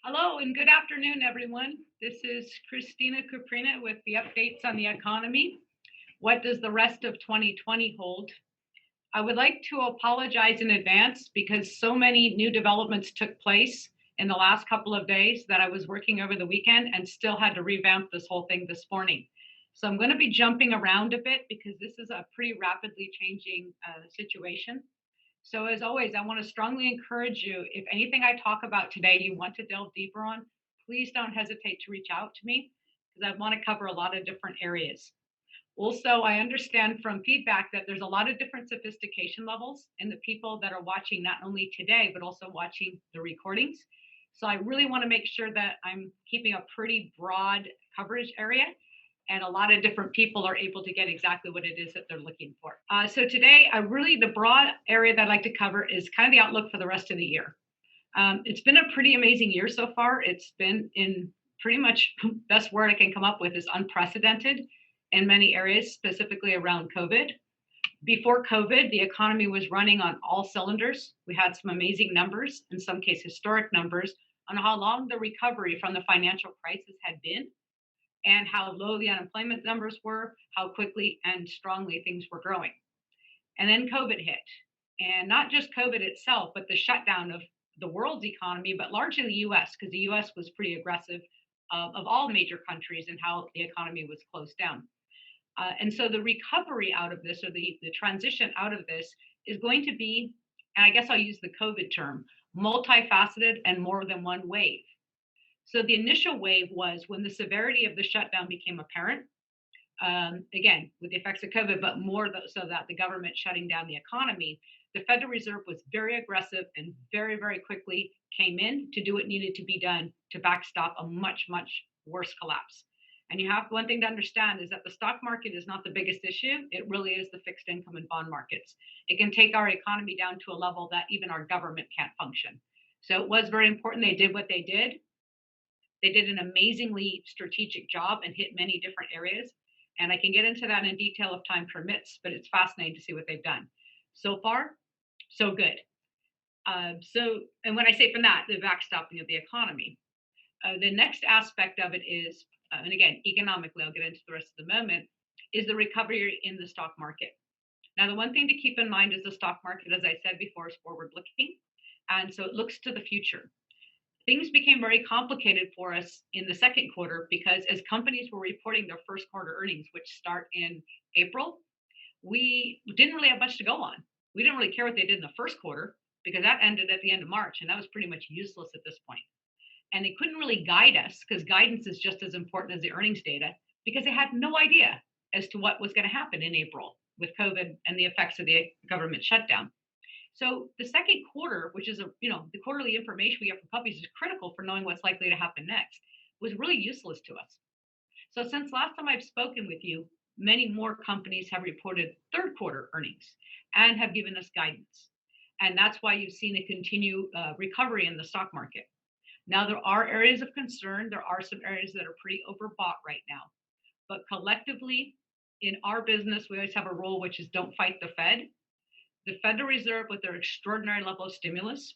Hello and good afternoon, everyone. This is Kristina Kuprina with the updates on the economy. What does the rest of 2020 hold? I would like to apologize in advance because so many new developments took place in the last couple of days that I was working over the weekend and still had to revamp this whole thing this morning. So I'm going to be jumping around a bit because this is a pretty rapidly changing situation. So, as always, I want to strongly encourage you if anything I talk about today you want to delve deeper on, please don't hesitate to reach out to me because I want to cover a lot of different areas. Also, I understand from feedback that there's a lot of different sophistication levels in the people that are watching not only today, but also watching the recordings. So, I really want to make sure that I'm keeping a pretty broad coverage area and a lot of different people are able to get exactly what it is that they're looking for. So today, the broad area that I'd like to cover is kind of the outlook for the rest of the year. It's been a pretty amazing year so far. It's been in pretty much best word I can come up with is unprecedented in many areas, specifically around COVID. Before COVID, the economy was running on all cylinders. We had some amazing numbers, in some cases historic numbers, on how long the recovery from the financial crisis had been and how low the unemployment numbers were, how quickly and strongly things were growing. And then COVID hit. And not just COVID itself, but the shutdown of the world's economy, but largely the US, because the US was pretty aggressive of all major countries and how the economy was closed down. And so the recovery out of this, or the transition out of this, is going to be, and I guess I'll use the COVID term, multifaceted and more than one wave. So the initial wave was when the severity of the shutdown became apparent, again, with the effects of COVID, but more so that the government shutting down the economy, the Federal Reserve was very aggressive and very, very quickly came in to do what needed to be done to backstop a much, much worse collapse. And you have one thing to understand is that the stock market is not the biggest issue. It really is the fixed income and bond markets. It can take our economy down to a level that even our government can't function. So it was very important they did what they did. They did an amazingly strategic job and hit many different areas. And I can get into that in detail if time permits, but it's fascinating to see what they've done. So far, so good. And when I say from that, the backstopping of the economy, the next aspect of it is, and again, economically, I'll get into the rest of the moment, is the recovery in the stock market. Now, the one thing to keep in mind is the stock market, as I said before, is forward looking. And so it looks to the future. Things became very complicated for us in the second quarter because as companies were reporting their first quarter earnings, which start in April, we didn't really have much to go on. We didn't really care what they did in the first quarter because that ended at the end of March and that was pretty much useless at this point. And they couldn't really guide us because guidance is just as important as the earnings data because they had no idea as to what was going to happen in April with COVID and the effects of the government shutdown. So the second quarter, which is the quarterly information we get from companies is critical for knowing what's likely to happen next, was really useless to us. So since last time I've spoken with you, many more companies have reported third quarter earnings and have given us guidance. And that's why you've seen a continued recovery in the stock market. Now, there are areas of concern. There are some areas that are pretty overbought right now. But collectively, in our business, we always have a rule, which is don't fight the Fed. The Federal Reserve, with their extraordinary level of stimulus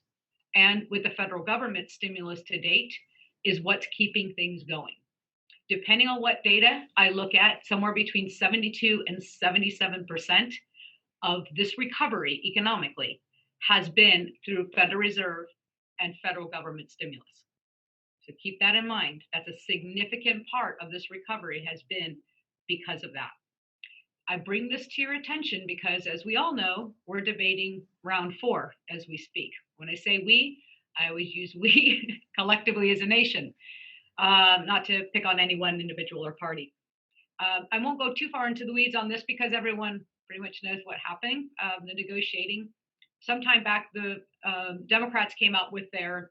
and with the federal government stimulus to date, is what's keeping things going. Depending on what data I look at, somewhere between 72 and 77% of this recovery economically has been through Federal Reserve and federal government stimulus. So keep that in mind. That's a significant part of this recovery has been because of that. I bring this to your attention because, as we all know, we're debating round 4 as we speak. When I say we, I always use we collectively as a nation, not to pick on any one individual or party. I won't go too far into the weeds on this because everyone pretty much knows what happened. The negotiating. Sometime back, the Democrats came out with their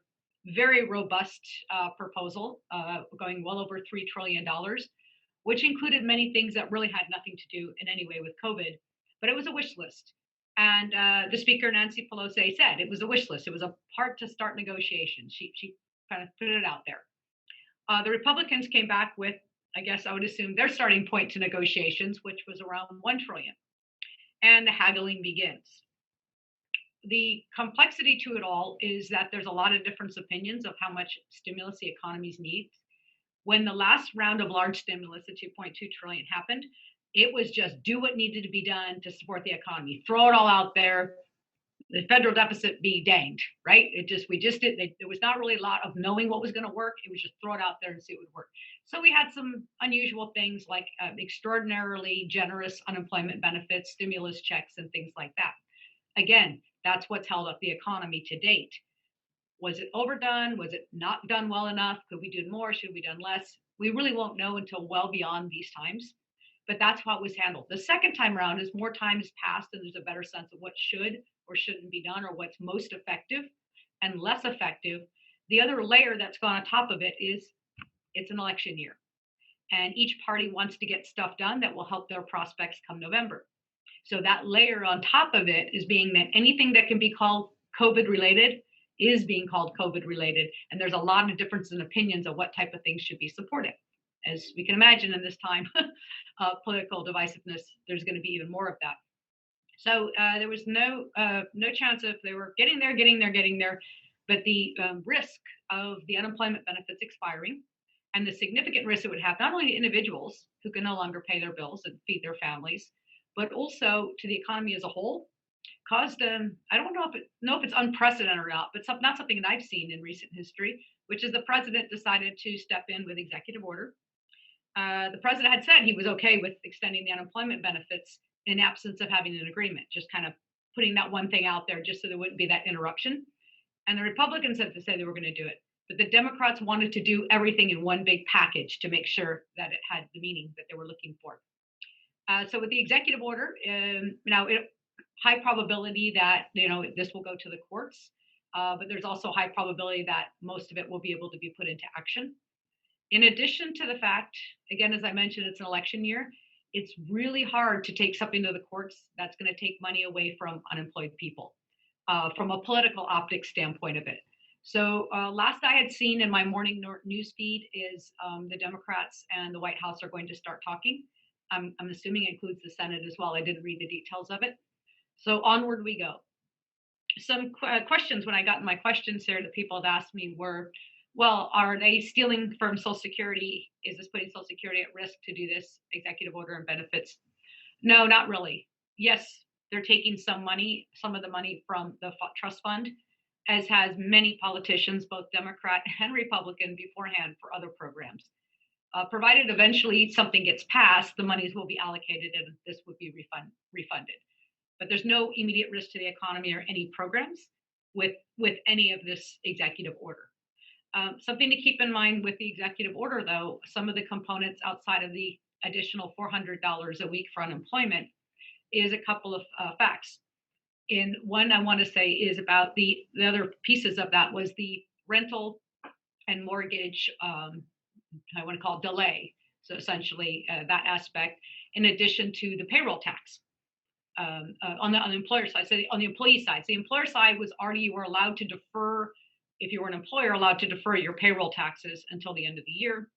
very robust proposal, going well over $3 trillion, which included many things that really had nothing to do in any way with COVID, but it was a wish list. And the speaker, Nancy Pelosi, said it was a wish list. It was a part to start negotiations. She kind of put it out there. The Republicans came back with, I guess I would assume, their starting point to negotiations, which was around $1 trillion. And the haggling begins. the complexity to it all is that there's a lot of different opinions of how much stimulus the economies need. When the last round of large stimulus, the 2.2 trillion happened, it was just do what needed to be done to support the economy, throw it all out there, the federal deficit be danged, right? We just did, there was not really a lot of knowing what was going to work. It was just throw it out there and see what would work. So we had some unusual things like extraordinarily generous unemployment benefits, stimulus checks, and things like that. Again, that's what's held up the economy to date. Was it overdone? Was it not done well enough? Could we do more? Should we done less? We really won't know until well beyond these times. But that's how it was handled. The second time around, as more time has passed and there's a better sense of what should or shouldn't be done or what's most effective and less effective, the other layer that's gone on top of it is it's an election year. And each party wants to get stuff done that will help their prospects come November. So that layer on top of it is being that anything that can be called COVID related is being called COVID related. And there's a lot of differences in opinions of what type of things should be supported. As we can imagine in this time, political divisiveness, there's going to be even more of that. So there was no chance of they were getting there, but the risk of the unemployment benefits expiring and the significant risk it would have not only to individuals who can no longer pay their bills and feed their families, but also to the economy as a whole, caused I don't know if it's unprecedented or not, but not something that I've seen in recent history, which is the president decided to step in with executive order. The president had said he was okay with extending the unemployment benefits in absence of having an agreement, just kind of putting that one thing out there just so there wouldn't be that interruption. And the Republicans had to say they were going to do it. But the Democrats wanted to do everything in one big package to make sure that it had the meaning that they were looking for. So with the executive order, high probability that this will go to the courts, but there's also high probability that most of it will be able to be put into action. In addition to the fact, again, as I mentioned, it's an election year. It's really hard to take something to the courts that's going to take money away from unemployed people from a political optics standpoint of it. So last I had seen in my morning news feed is the Democrats and the White House are going to start talking. I'm assuming it includes the Senate as well. I didn't read the details of it. So onward we go. Some questions when I got my questions there that people had asked me were, well, are they stealing from Social Security? Is this putting Social Security at risk to do this executive order and benefits? No, not really. Yes, they're taking some of the money from the trust fund, as has many politicians, both Democrat and Republican, beforehand for other programs. Provided eventually something gets passed, the monies will be allocated and this would be refunded. But there's no immediate risk to the economy or any programs with any of this executive order. Something to keep in mind with the executive order, though, some of the components outside of the additional $400 a week for unemployment is a couple of facts. In one, I want to say is about the other pieces of that was the rental and mortgage, I want to call it delay. So essentially that aspect, in addition to the payroll tax. On the employer side, so on the employee side. So the employer side was already, you were allowed to defer, if you were an employer, allowed to defer your payroll taxes until the end of the year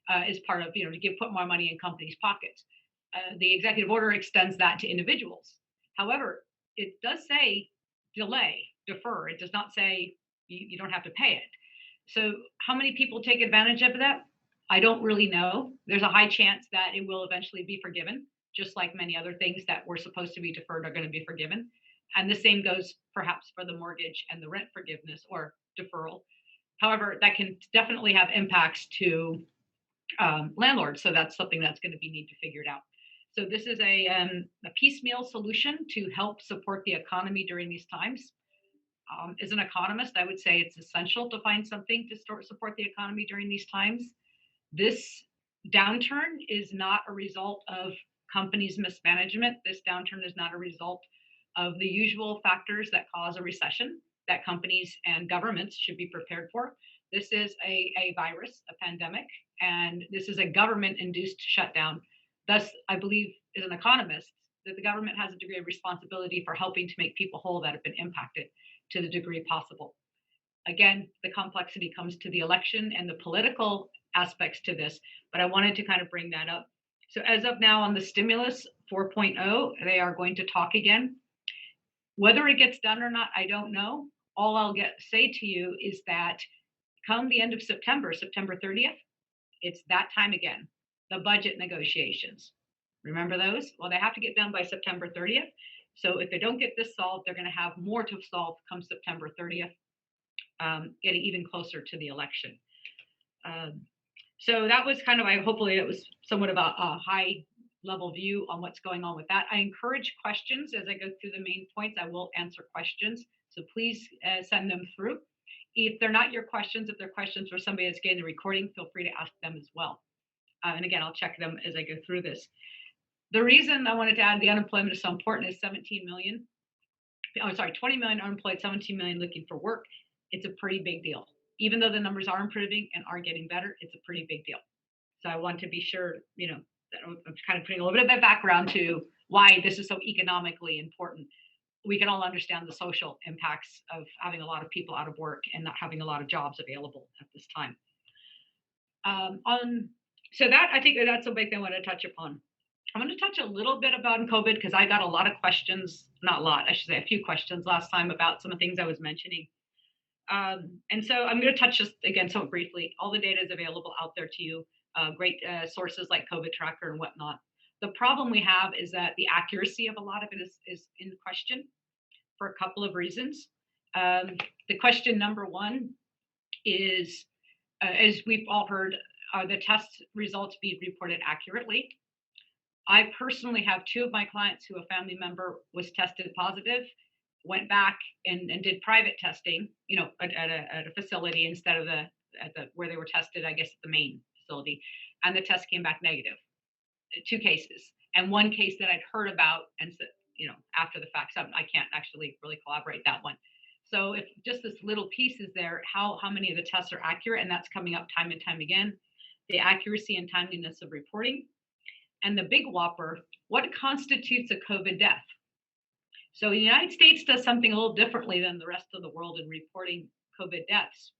as part of, to put more money in companies' pockets. The executive order extends that to individuals. However, it does say delay, defer. It does not say you don't have to pay it. So how many people take advantage of that? I don't really know. There's a high chance that it will eventually be forgiven, just like many other things that were supposed to be deferred are going to be forgiven. And the same goes perhaps for the mortgage and the rent forgiveness or deferral. However, that can definitely have impacts to landlords. So that's something that's going to be need to figure it out. So this is a piecemeal solution to help support the economy during these times. As an economist, I would say it's essential to find something to support the economy during these times. This downturn is not a result of companies' mismanagement. This downturn is not a result of the usual factors that cause a recession that companies and governments should be prepared for. This is a virus, a pandemic, and this is a government-induced shutdown. Thus, I believe as an economist that the government has a degree of responsibility for helping to make people whole that have been impacted to the degree possible. Again, the complexity comes to the election and the political aspects to this, but I wanted to kind of bring that up. So as of now on the stimulus 4.0, they are going to talk again. Whether it gets done or not, I don't know. All I'll say to you is that come the end of September, September 30th, it's that time again, the budget negotiations. Remember those? Well, they have to get done by September 30th. So if they don't get this solved, they're going to have more to solve come September 30th, getting even closer to the election. Um, so that was kind of, hopefully it was somewhat of a high level view on what's going on with that. I encourage questions as I go through the main points. I will answer questions. So please send them through. If they're not your questions, if they're questions for somebody that's getting the recording, feel free to ask them as well. And again, I'll check them as I go through this. The reason I wanted to add the unemployment is so important is 17 million. Oh, sorry, 20 million unemployed, 17 million looking for work. It's a pretty big deal. Even though the numbers are improving and are getting better, it's a pretty big deal. So I want to be sure, that I'm kind of putting a little bit of background to why this is so economically important. We can all understand the social impacts of having a lot of people out of work and not having a lot of jobs available at this time. So that, I think that's a big thing I want to touch upon. I'm going to touch a little bit about COVID because I got a lot of questions, not a lot, I should say a few questions last time about some of the things I was mentioning. And so I'm going to touch just again so briefly. All the data is available out there to you. Great sources like COVID Tracker and whatnot. The problem we have is that the accuracy of a lot of it is in question for a couple of reasons. The question number one is, as we've all heard, are the test results being reported accurately? I personally have two of my clients who a family member was tested positive, went back and did private testing, at a facility instead of where they were tested, I guess, at the main facility, and the test came back negative. Two cases, and one case that I'd heard about, and after the fact, so I can't actually really collaborate that one. So if just this little piece is there, how many of the tests are accurate, and that's coming up time and time again, the accuracy and timeliness of reporting. And the big whopper, what constitutes a COVID death? So the United States does something a little differently than the rest of the world in reporting COVID deaths.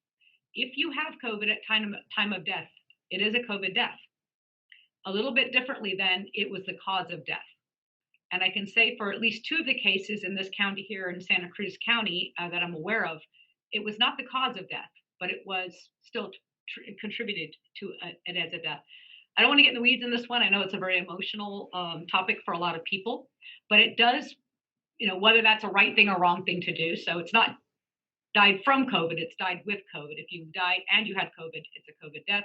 If you have COVID at time of death, it is a COVID death. A little bit differently than it was the cause of death. And I can say for at least two of the cases in this county here in Santa Cruz County that I'm aware of, it was not the cause of death, but it was still contributed to it as a death. I don't want to get in the weeds in this one. I know it's a very emotional topic for a lot of people, but it does, whether that's a right thing or wrong thing to do. So it's not died from COVID, it's died with COVID. If you died and you had COVID, it's a COVID death,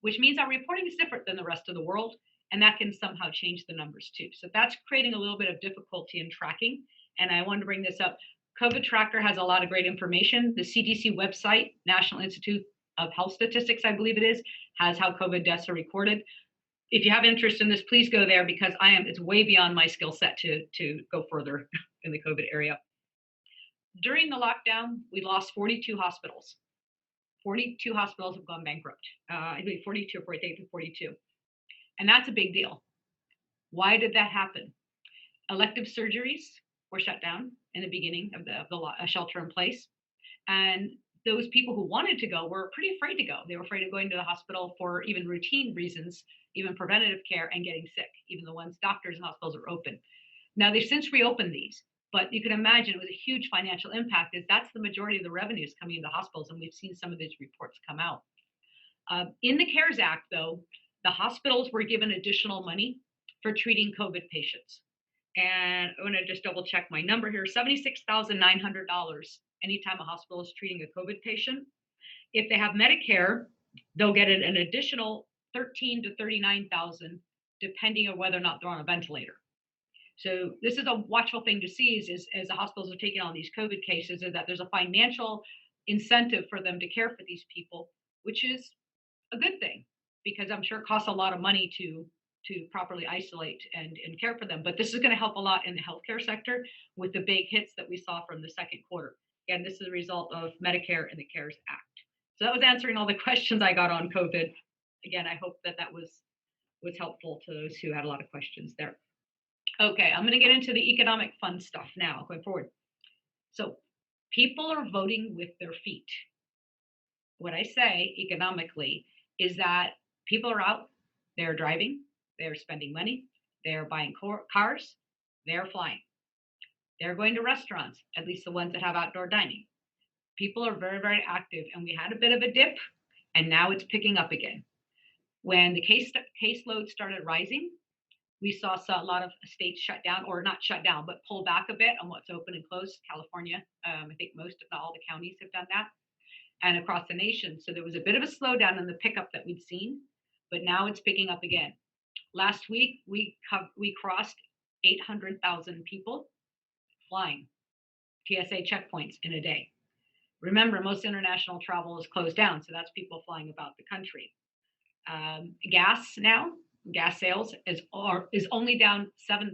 which means our reporting is different than the rest of the world. And that can somehow change the numbers too. So that's creating a little bit of difficulty in tracking. And I wanted to bring this up. COVID Tracker has a lot of great information. The CDC website, National Institute of Health Statistics, I believe it is, has how COVID deaths are recorded. If you have interest in this, please go there because it's way beyond my skill set to go further in the COVID area. During the lockdown, we lost 42 hospitals. 42 hospitals have gone bankrupt. I believe 42 or 42. And that's a big deal. Why did that happen? Elective surgeries were shut down in the beginning of the shelter in place. And those people who wanted to go were pretty afraid to go. They were afraid of going to the hospital for even routine reasons, even preventative care, and getting sick, even the ones doctors and hospitals are open. Now, they've since reopened these, but you can imagine it was a huge financial impact as that's the majority of the revenues coming into hospitals, and we've seen some of these reports come out. In the CARES Act, though, the hospitals were given additional money for treating COVID patients. And I'm going to just double check my number here, $76,900 anytime a hospital is treating a COVID patient. If they have Medicare, they'll get an additional $13,000 to $39,000, depending on whether or not they're on a ventilator. So this is a watchful thing to see is as the hospitals are taking on these COVID cases, is that there's a financial incentive for them to care for these people, which is a good thing, because I'm sure it costs a lot of money to properly isolate and care for them. But this is going to help a lot in the healthcare sector with the big hits that we saw from the second quarter. Again, this is a result of Medicare and the CARES Act. So that was answering all the questions I got on COVID. Again, I hope that was helpful to those who had a lot of questions there. Okay, I'm going to get into the economic fun stuff now going forward. So people are voting with their feet. What I say economically is that people are out, they're driving, they're spending money, they're buying cars, they're flying. They're going to restaurants, at least the ones that have outdoor dining. People are very, very active, and we had a bit of a dip, and now it's picking up again. When the caseload started rising, we saw a lot of states shut down, or not shut down, but pull back a bit on what's open and closed. California, I think most, if not all, the counties have done that, and across the nation. So there was a bit of a slowdown in the pickup that we'd seen, but now it's picking up again. Last week, we crossed 800,000 people flying TSA checkpoints in a day. Remember, most international travel is closed down, so that's people flying about the country. Gas sales is only down 7%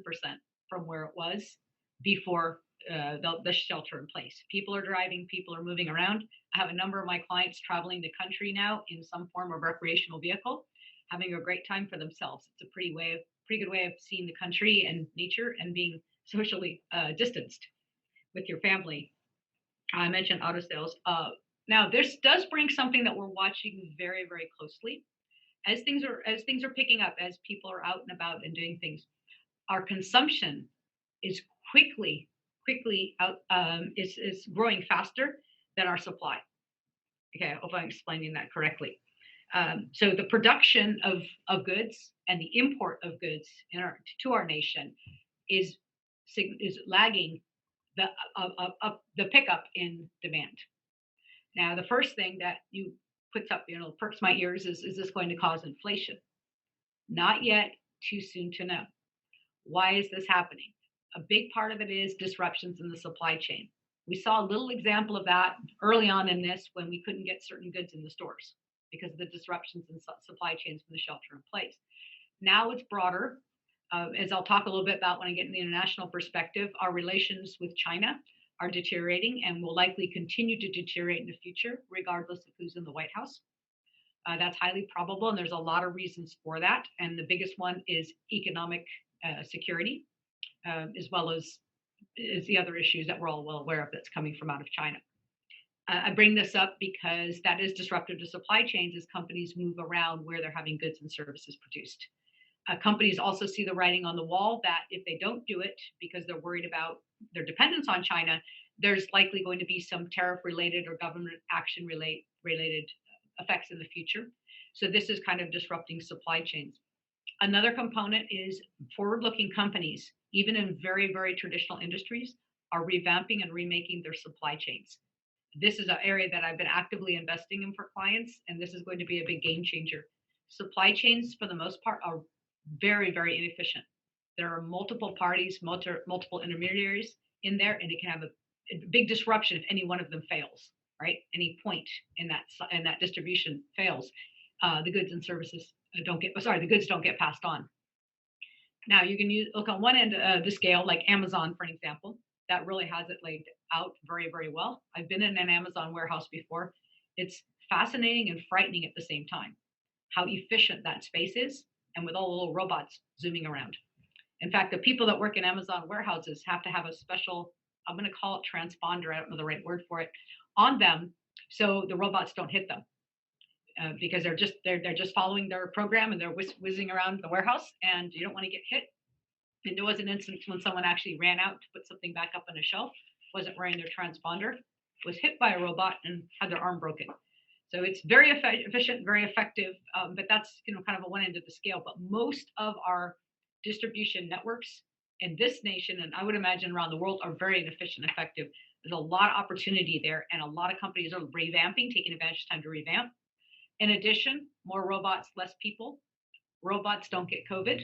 from where it was before the shelter in place. People are driving, people are moving around. I have a number of my clients traveling the country now in some form of recreational vehicle, having a great time for themselves. It's a pretty good way of seeing the country and nature and being socially distanced with your family. I mentioned auto sales. Now, this does bring something that we're watching very, very closely. As things are picking up, as people are out and about and doing things, our consumption is quickly out is growing faster than our supply. Okay, I hope I'm explaining that correctly. So the production of goods and the import of goods to our nation is lagging the pickup in demand. Now, the first thing that you puts up, perks my ears is this going to cause inflation? Not yet, too soon to know. Why is this happening? A big part of it is disruptions in the supply chain. We saw a little example of that early on in this when we couldn't get certain goods in the stores because of the disruptions in supply chains from the shelter in place. Now it's broader. As I'll talk a little bit about when I get in the international perspective, our relations with China are deteriorating and will likely continue to deteriorate in the future, regardless of who's in the White House. That's highly probable, and there's a lot of reasons for that. And the biggest one is economic security, as well as the other issues that we're all well aware of that's coming from out of China. I bring this up because that is disruptive to supply chains as companies move around where they're having goods and services produced. Companies also see the writing on the wall that if they don't do it because they're worried about their dependence on China, there's likely going to be some tariff-related or government action related effects in the future. So this is kind of disrupting supply chains. Another component is forward-looking companies, even in very, very traditional industries, are revamping and remaking their supply chains. This is an area that I've been actively investing in for clients, and this is going to be a big game changer. Supply chains, for the most part, are very, very inefficient. There are multiple parties, multiple intermediaries in there, and it can have a big disruption if any one of them fails, right? Any point in that distribution fails, the goods and services the goods don't get passed on. Now you can look on one end of the scale, like Amazon, for an example, that really has it laid out very, very well. I've been in an Amazon warehouse before. It's fascinating and frightening at the same time, how efficient that space is, and with all the little robots zooming around. In fact, the people that work in Amazon warehouses have to have a special, I'm going to call it transponder, I don't know the right word for it, on them so the robots don't hit them. Because they're just following their program and they're whizzing around the warehouse, and you don't want to get hit. And there was an instance when someone actually ran out to put something back up on a shelf, wasn't wearing their transponder, was hit by a robot and had their arm broken. So it's very efficient, very effective, but that's kind of a one end of the scale. But most of our distribution networks in this nation, and I would imagine around the world, are very inefficient, effective. There's a lot of opportunity there, and a lot of companies are revamping, taking advantage of time to revamp. In addition, more robots, less people. Robots don't get COVID,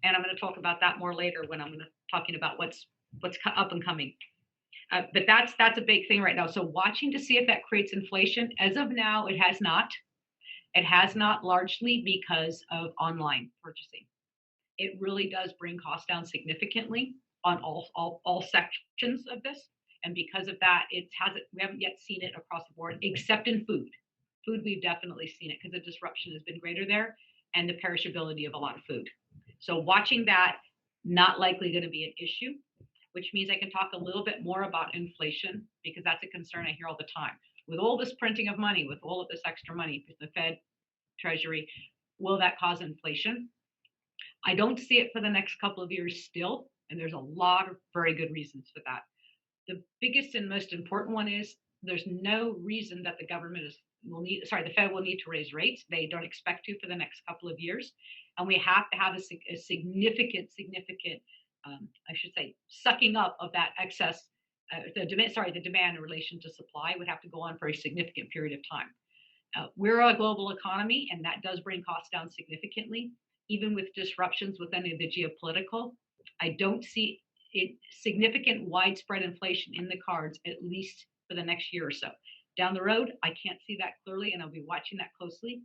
and I'm going to talk about that more later when I'm talking about what's up and coming. But that's a big thing right now. So watching to see if that creates inflation. As of now, it has not. It has not, largely because of online purchasing. It really does bring costs down significantly on all sections of this, and because of that, we haven't yet seen it across the board, except in food. Food, we've definitely seen it because the disruption has been greater there and the perishability of a lot of food. So watching that, not likely going to be an issue, which means I can talk a little bit more about inflation because that's a concern I hear all the time. With all this printing of money, with all of this extra money, the Fed, Treasury, will that cause inflation? I don't see it for the next couple of years still. And there's a lot of very good reasons for that. The biggest and most important one is there's no reason that the government the Fed will need to raise rates. They don't expect to for the next couple of years. And we have to have a significant, I should say, sucking up of that excess, the demand in relation to supply would have to go on for a significant period of time. We're a global economy, and that does bring costs down significantly. Even with disruptions with any of the geopolitical, I don't see significant widespread inflation in the cards, at least for the next year or so. Down the road, I can't see that clearly, and I'll be watching that closely.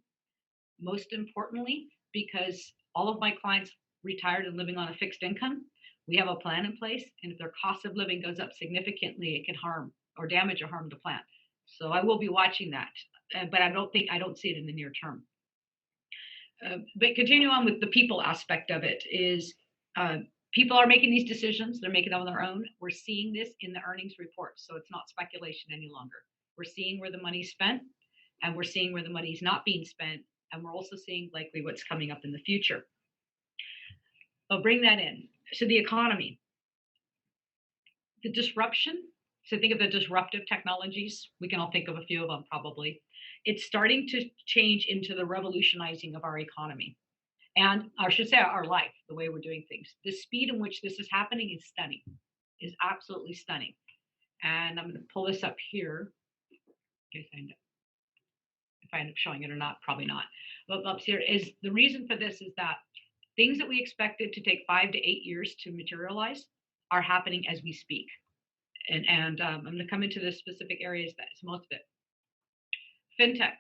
Most importantly, because all of my clients retired and living on a fixed income, we have a plan in place, and if their cost of living goes up significantly, it can harm or damage or harm the plan. So I will be watching that, but I don't see it in the near term. But continue on with the people aspect of it is people are making these decisions. They're making them on their own. We're seeing this in the earnings reports, so it's not speculation any longer. We're seeing where the money's spent, and we're seeing where the money's not being spent, and we're also seeing likely what's coming up in the future. I'll bring that in. So the economy, the disruption. So think of the disruptive technologies. We can all think of a few of them probably. It's starting to change into the revolutionizing of our economy. And I should say our life, the way we're doing things. The speed in which this is happening is stunning, is absolutely stunning. And I'm going to pull this up here. If I end up showing it or not, probably not. But up here is the reason for this is that things that we expected to take 5 to 8 years to materialize are happening as we speak. And I'm going to come into the specific areas that's most of it. Fintech,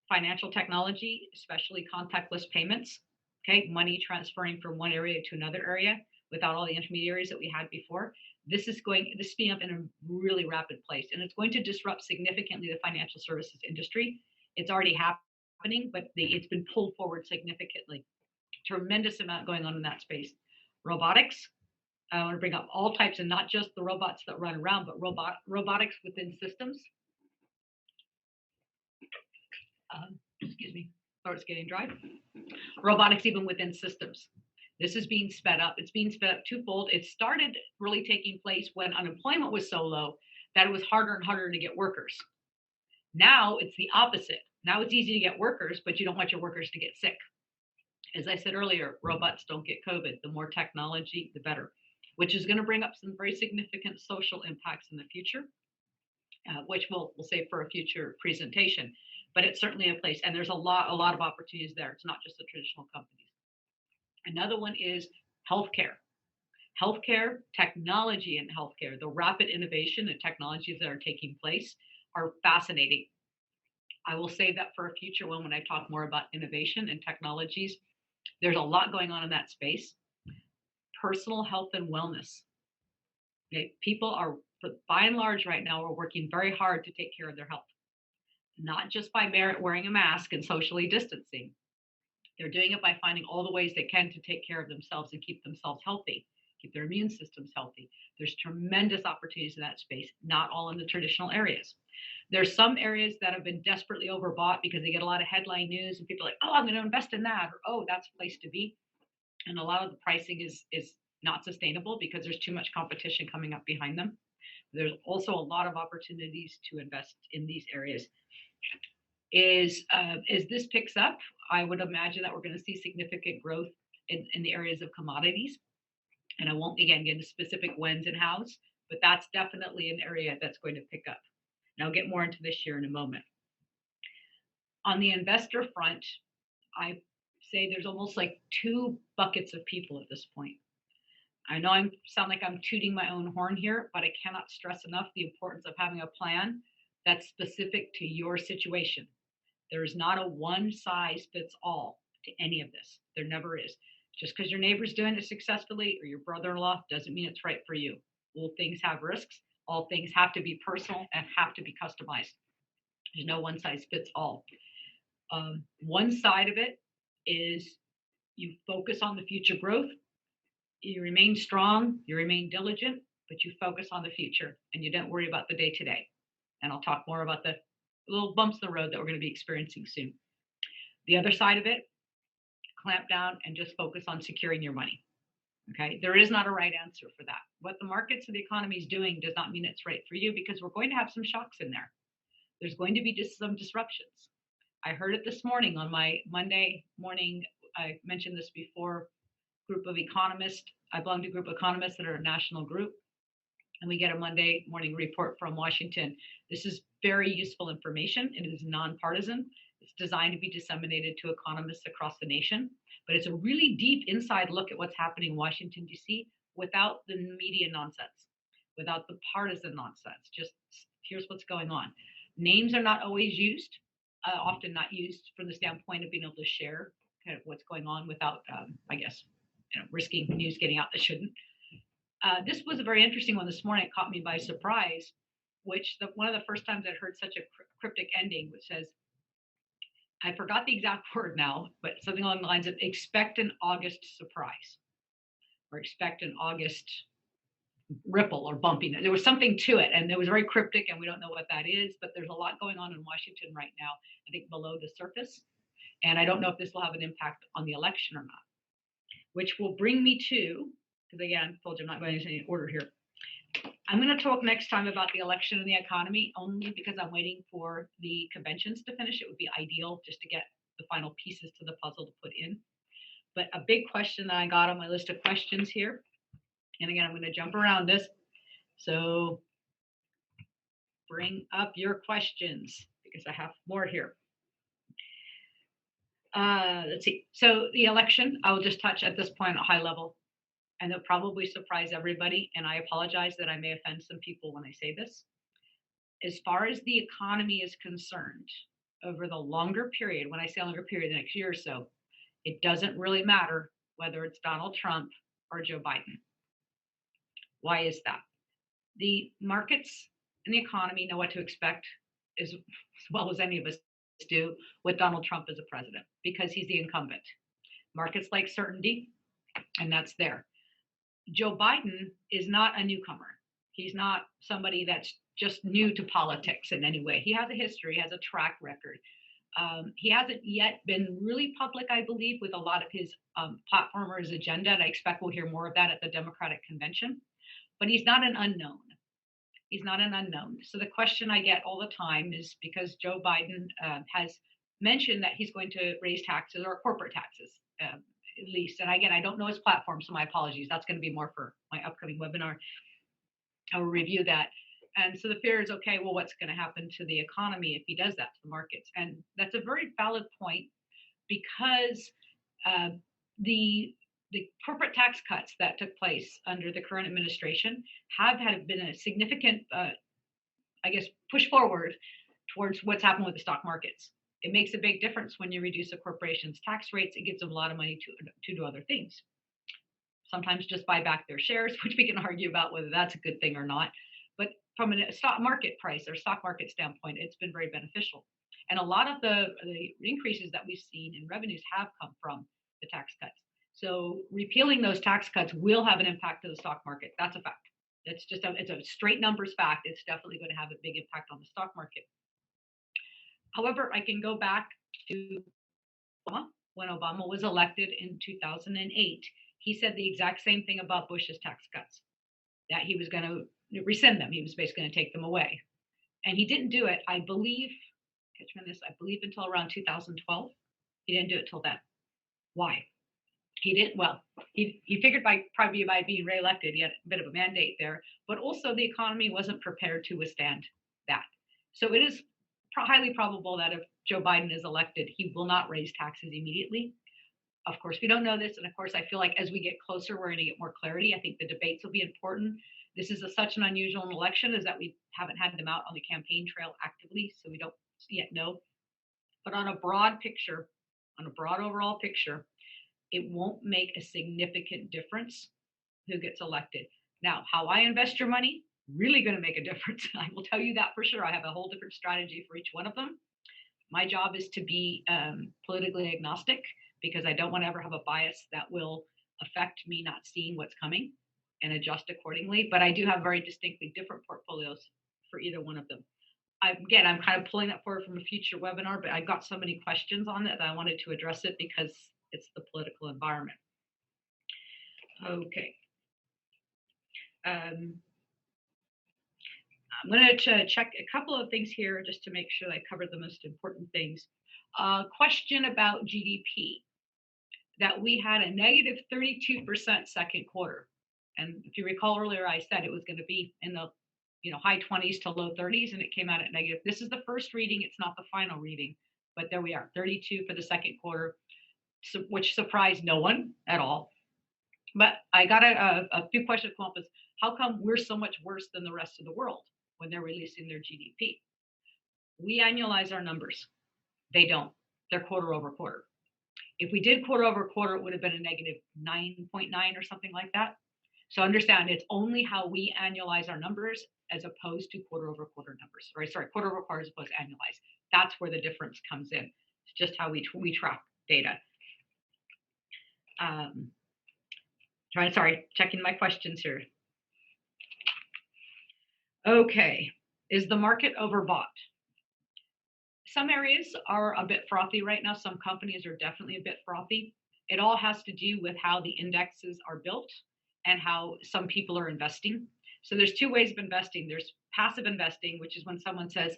financial technology, especially contactless payments. Okay, money transferring from one area to another area without all the intermediaries that we had before. This is speeding up in a really rapid place, and it's going to disrupt significantly the financial services industry. It's already happening, but it's been pulled forward significantly. Tremendous amount going on in that space. Robotics. I want to bring up all types, and not just the robots that run around, but robotics within systems. Excuse me, throat's getting dry. Robotics even within systems. This is being sped up. It's being sped up twofold. It started really taking place when unemployment was so low that it was harder and harder to get workers. Now it's the opposite. Now it's easy to get workers, but you don't want your workers to get sick. As I said earlier, robots don't get COVID. The more technology, the better, which is going to bring up some very significant social impacts in the future, which we'll save for a future presentation. But it's certainly a place, and there's a lot of opportunities there. It's not just the traditional companies. Another one is healthcare. Healthcare, technology in healthcare, the rapid innovation and technologies that are taking place are fascinating. I will save that for a future one when I talk more about innovation and technologies. There's a lot going on in that space. Personal health and wellness. Okay, people are, by and large right now, are working very hard to take care of their health. Not just by wearing a mask and socially distancing. They're doing it by finding all the ways they can to take care of themselves and keep themselves healthy, keep their immune systems healthy. There's tremendous opportunities in that space, not all in the traditional areas. There's some areas that have been desperately overbought because they get a lot of headline news and people are like, oh, I'm going to invest in that, or oh, that's a place to be. And a lot of the pricing is not sustainable because there's too much competition coming up behind them. There's also a lot of opportunities to invest in these areas. As this picks up, I would imagine that we're going to see significant growth in the areas of commodities. And I won't again get into specific whens and hows, but that's definitely an area that's going to pick up. And I'll get more into this year in a moment. On the investor front, I say there's almost like two buckets of people at this point. I know I sound like I'm tooting my own horn here, but I cannot stress enough the importance of having a plan that's specific to your situation. There is not a one size fits all to any of this. There never is. Just because your neighbor's doing it successfully or your brother-in-law doesn't mean it's right for you. All things have risks. All things have to be personal and have to be customized. There's no one size fits all. One side of it is you focus on the future growth. You remain strong, you remain diligent, but you focus on the future and you don't worry about the day to day. And I'll talk more about the little bumps in the road that we're going to be experiencing soon. The other side of it, clamp down and just focus on securing your money. Okay, there is not a right answer for that. What the markets and the economy is doing does not mean it's right for you, because we're going to have some shocks in there. There's going to be just some disruptions. I heard it this morning on my Monday morning. I mentioned this before. Group of economists. I belong to a group of economists that are a national group, and we get a Monday morning report from Washington. This is very useful information. It is nonpartisan. It's designed to be disseminated to economists across the nation, but it's a really deep inside look at what's happening in Washington, D.C., without the media nonsense, without the partisan nonsense. Just here's what's going on. Names are not always used, often not used from the standpoint of being able to share kind of what's going on without, I guess, risking news getting out that shouldn't. This was a very interesting one this morning. It caught me by surprise, one of the first times I'd heard such a cryptic ending, which says, I forgot the exact word now, but something along the lines of expect an August surprise, or expect an August ripple or bumpiness. There was something to it, and it was very cryptic, and we don't know what that is, but there's a lot going on in Washington right now, I think below the surface. And I don't know if this will have an impact on the election or not, which will bring me to, because again, I told you I'm not going into any order here. I'm going to talk next time about the election and the economy, only because I'm waiting for the conventions to finish. It would be ideal just to get the final pieces to the puzzle to put in. But a big question that I got on my list of questions here, and again, I'm going to jump around this. So bring up your questions, because I have more here. Let's see. So the election, I will just touch at this point at a high level, and it'll probably surprise everybody. And I apologize that I may offend some people when I say this. As far as the economy is concerned, over the longer period, when I say longer period, the next year or so, it doesn't really matter whether it's Donald Trump or Joe Biden. Why is that? The markets and the economy know what to expect as well as any of us do with Donald Trump as a president, because he's the incumbent. Markets like certainty, and that's there. Joe Biden is not a newcomer. He's not somebody that's just new to politics in any way. He has a history, he has a track record. He hasn't yet been really public, I believe, with a lot of his platform or his agenda, and I expect we'll hear more of that at the Democratic convention. But he's not an unknown. He's not an unknown. So the question I get all the time is, because Joe Biden has mentioned that he's going to raise taxes, or corporate taxes, at least. And again, I don't know his platform, so my apologies. That's going to be more for my upcoming webinar. I will review that. And so the fear is, okay, well, what's going to happen to the economy if he does that to the markets? And that's a very valid point, because the corporate tax cuts that took place under the current administration have been a significant, I guess, push forward towards what's happened with the stock markets. It makes a big difference when you reduce a corporation's tax rates. It gives them a lot of money to do other things. Sometimes just buy back their shares, which we can argue about whether that's a good thing or not. But from a stock market price or stock market standpoint, it's been very beneficial. And a lot of the increases that we've seen in revenues have come from the tax cuts. So repealing those tax cuts will have an impact to the stock market. That's a fact. It's a straight numbers fact. It's definitely going to have a big impact on the stock market. However, I can go back to Obama. When Obama was elected in 2008, he said the exact same thing about Bush's tax cuts, that he was going to rescind them. He was basically going to take them away. And he didn't do it, I believe, until around 2012. He didn't do it till then. Why? He didn't. Well, he figured probably by being reelected, he had a bit of a mandate there, but also the economy wasn't prepared to withstand that. So it is highly probable that if Joe Biden is elected, he will not raise taxes immediately. Of course, we don't know this, and of course, I feel like as we get closer, we're going to get more clarity. I think the debates will be important. This is such an unusual election, is that we haven't had them out on the campaign trail actively, so we don't yet know. But on a broad overall picture, it won't make a significant difference who gets elected. Now, how I invest your money, really going to make a difference. I will tell you that for sure. I have a whole different strategy for each one of them. My job is to be politically agnostic, because I don't want to ever have a bias that will affect me not seeing what's coming and adjust accordingly. But I do have very distinctly different portfolios for either one of them. Again, I'm kind of pulling that forward from a future webinar, but I got so many questions on it that I wanted to address it because it's the political environment. Okay. Um, I'm going to check a couple of things here just to make sure I cover the most important things. Question about GDP, that we had a negative 32% second quarter. And if you recall earlier, I said it was going to be in the high 20s to low 30s, and it came out at negative. This is the first reading. It's not the final reading, but there we are, 32 for the second quarter, which surprised no one at all. But I got a few questions come up is, how come we're so much worse than the rest of the world when they're releasing their GDP? We annualize our numbers. They don't. They're quarter over quarter. If we did quarter over quarter, it would have been a negative 9.9 or something like that. So understand, it's only how we annualize our numbers as opposed to quarter over quarter numbers. Or sorry, quarter over quarter as opposed to annualize. That's where the difference comes in. It's just how we track data. Checking my questions here. Okay, is the market overbought? Some areas are a bit frothy right now. Some companies are definitely a bit frothy. It all has to do with how the indexes are built and how some people are investing. So there's two ways of investing. There's passive investing, which is when someone says,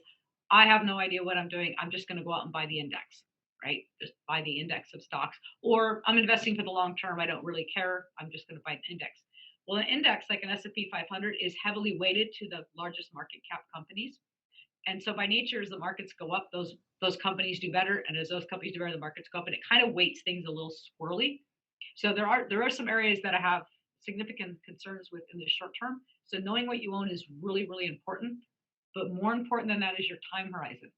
I have no idea what I'm doing. I'm just going to go out and buy the index, right? Just buy the index of stocks. Or I'm investing for the long term. I don't really care. I'm just going to buy the index. Well, an index like an S&P 500 is heavily weighted to the largest market cap companies. And so by nature, as the markets go up, those companies do better. And as those companies do better, the markets go up, and it kind of weights things a little squirrely. So there are some areas that I have significant concerns with in the short term. So knowing what you own is really, really important. But more important than that is your time horizon.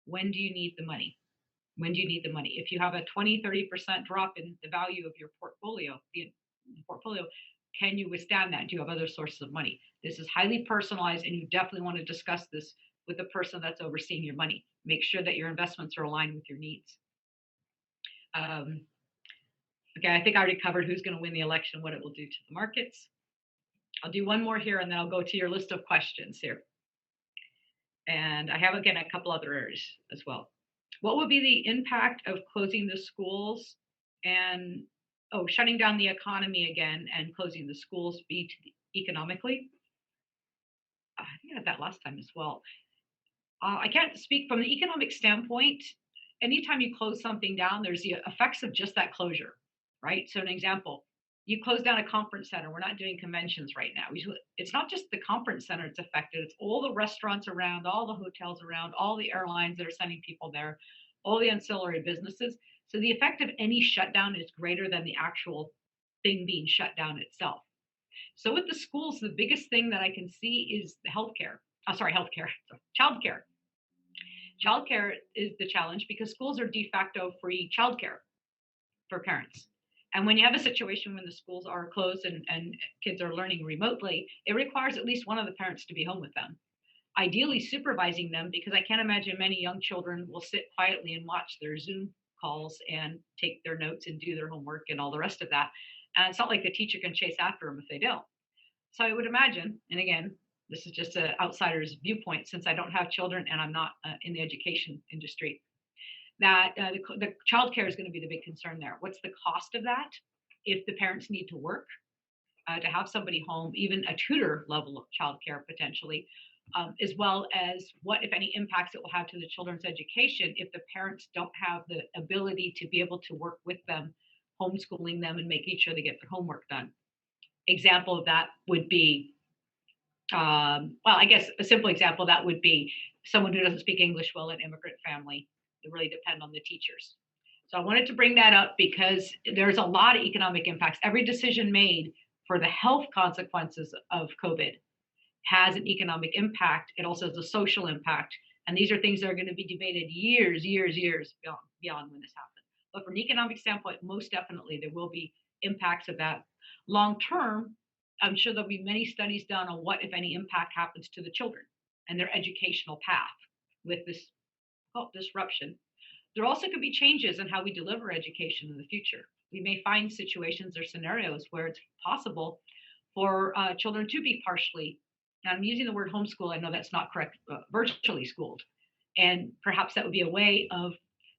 When do you need the money? When do you need the money? If you have a 20, 30% drop in the value of your portfolio, the portfolio, can you withstand that? Do you have other sources of money? This is highly personalized, and you definitely want to discuss this with the person that's overseeing your money. Make sure that your investments are aligned with your needs. Okay, I think I already covered who's going to win the election, what it will do to the markets. I'll do one more here, and then I'll go to your list of questions here. And I have, again, a couple other areas as well. What would be the impact of closing the schools and shutting down the economy again and closing the schools be economically? I think I had that last time as well. I can't speak from the economic standpoint. Anytime you close something down, there's the effects of just that closure, right? So an example, you close down a conference center. We're not doing conventions right now. It's not just the conference center it's affected. It's all the restaurants around, all the hotels around, all the airlines that are sending people there, all the ancillary businesses. So the effect of any shutdown is greater than the actual thing being shut down itself. So with the schools, the biggest thing that I can see is the childcare. Childcare is the challenge because schools are de facto free childcare for parents. And when you have a situation when the schools are closed and kids are learning remotely, it requires at least one of the parents to be home with them, ideally supervising them, because I can't imagine many young children will sit quietly and watch their Zoom calls and take their notes and do their homework and all the rest of that. And it's not like the teacher can chase after them if they don't. So I would imagine, and again, this is just an outsider's viewpoint since I don't have children and I'm not in the education industry, that the childcare is going to be the big concern there. What's the cost of that if the parents need to work to have somebody home, even a tutor level of childcare potentially, as well as what, if any, impacts it will have to the children's education if the parents don't have the ability to be able to work with them, homeschooling them and making sure they get their homework done. Example of that would be, I guess a simple example that would be someone who doesn't speak English well, an immigrant family. They really depend on the teachers. So I wanted to bring that up because there's a lot of economic impacts. Every decision made for the health consequences of COVID has an economic impact. It also has a social impact. And these are things that are going to be debated years beyond when this happens. But from an economic standpoint, most definitely there will be impacts of that. Long term, I'm sure there'll be many studies done on what, if any, impact happens to the children and their educational path with this disruption. There also could be changes in how we deliver education in the future. We may find situations or scenarios where it's possible for children to be partially, and I'm using the word homeschool, I know that's not correct, virtually schooled. And perhaps that would be a way of